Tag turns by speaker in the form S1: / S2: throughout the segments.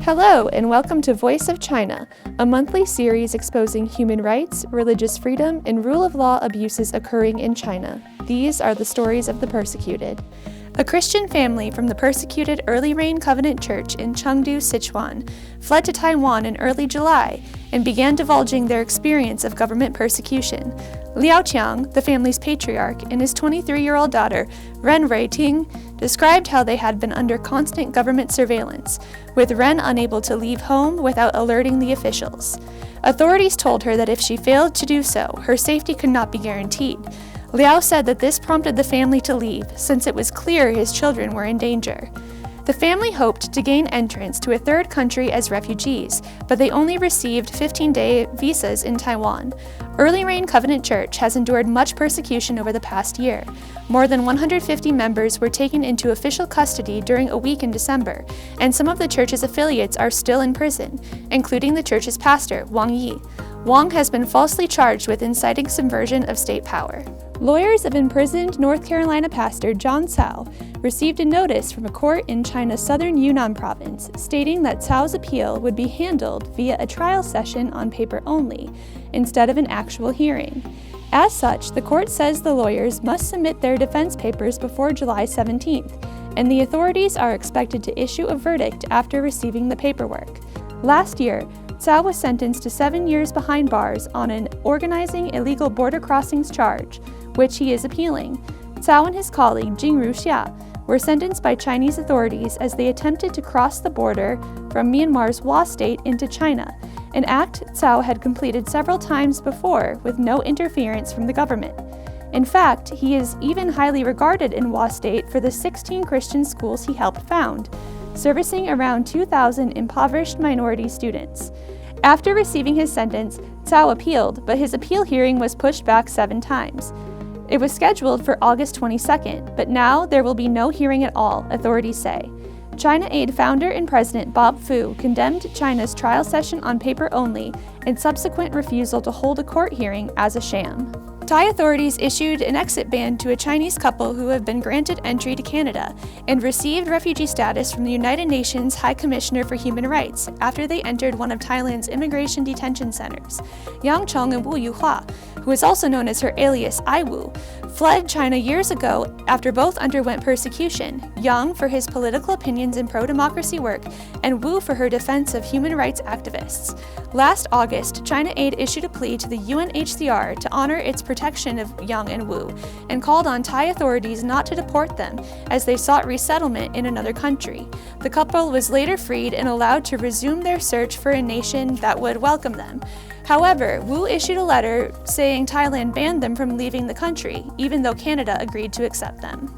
S1: Hello, and welcome to Voice of China, a monthly series exposing human rights, religious freedom, and rule of law abuses occurring in China. These are the stories of the persecuted. A Christian family from the persecuted Early Rain Covenant Church in Chengdu, Sichuan, fled to Taiwan in early July and began divulging their experience of government persecution. Liao Qiang, the family's patriarch, and his 23-year-old daughter, Ren Reiting, described how they had been under constant government surveillance, with Ren unable to leave home without alerting the officials. Authorities told her that if she failed to do so, her safety could not be guaranteed. Liao said that this prompted the family to leave, since it was clear his children were in danger. The family hoped to gain entrance to a third country as refugees, but they only received 15-day visas in Taiwan. Early Rain Covenant Church has endured much persecution over the past year. More than 150 members were taken into official custody during a week in December, and some of the church's affiliates are still in prison, including the church's pastor, Wang Yi. Wang has been falsely charged with inciting subversion of state power. Lawyers of imprisoned North Carolina pastor John Cao received a notice from a court in China's southern Yunnan province stating that Cao's appeal would be handled via a trial session on paper only, instead of an actual hearing. As such, the court says the lawyers must submit their defense papers before July 17th, and the authorities are expected to issue a verdict after receiving the paperwork. Last year, Cao was sentenced to 7 years behind bars on an organizing illegal border crossings charge, which he is appealing. Cao and his colleague Jingru Xia were sentenced by Chinese authorities as they attempted to cross the border from Myanmar's Hua State into China, an act Cao had completed several times before with no interference from the government. In fact, he is even highly regarded in Hua State for the 16 Christian schools he helped found, servicing around 2,000 impoverished minority students. After receiving his sentence, Cao appealed, but his appeal hearing was pushed back 7 times. It was scheduled for August 22nd, but now there will be no hearing at all, authorities say. ChinaAid founder and president Bob Fu condemned China's trial session on paper only and subsequent refusal to hold a court hearing as a sham. Thai authorities issued an exit ban to a Chinese couple who have been granted entry to Canada and received refugee status from the United Nations High Commissioner for Human Rights after they entered one of Thailand's immigration detention centers. Yang Chong and Wu Yuhua, who is also known as her alias Ai Wu, fled China years ago after both underwent persecution, Yang for his political opinions and pro-democracy work, and Wu for her defense of human rights activists. Last August, ChinaAid issued a plea to the UNHCR to honor its protection of Yang and Wu, and called on Thai authorities not to deport them as they sought resettlement in another country. The couple was later freed and allowed to resume their search for a nation that would welcome them. However, Wu issued a letter saying Thailand banned them from leaving the country, even though Canada agreed to accept them.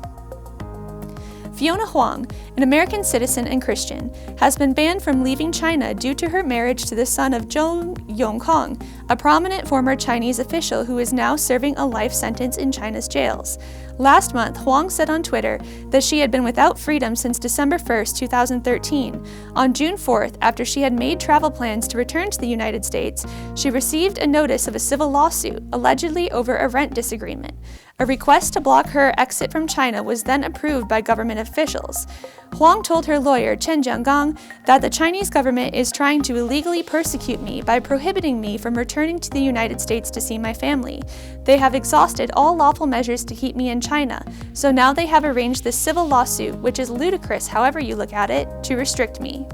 S1: Fiona Huang, an American citizen and Christian, has been banned from leaving China due to her marriage to the son of Zhou Yongkong, a prominent former Chinese official who is now serving a life sentence in China's jails. Last month, Huang said on Twitter that she had been without freedom since December 1, 2013. On June 4th, after she had made travel plans to return to the United States, she received a notice of a civil lawsuit, allegedly over a rent disagreement. A request to block her exit from China was then approved by government officials. Huang told her lawyer, Chen Jiangang, that the Chinese government is trying to illegally persecute me by prohibiting me from returning to the United States to see my family. They have exhausted all lawful measures to keep me in China, so now they have arranged this civil lawsuit, which is ludicrous however you look at it, to restrict me.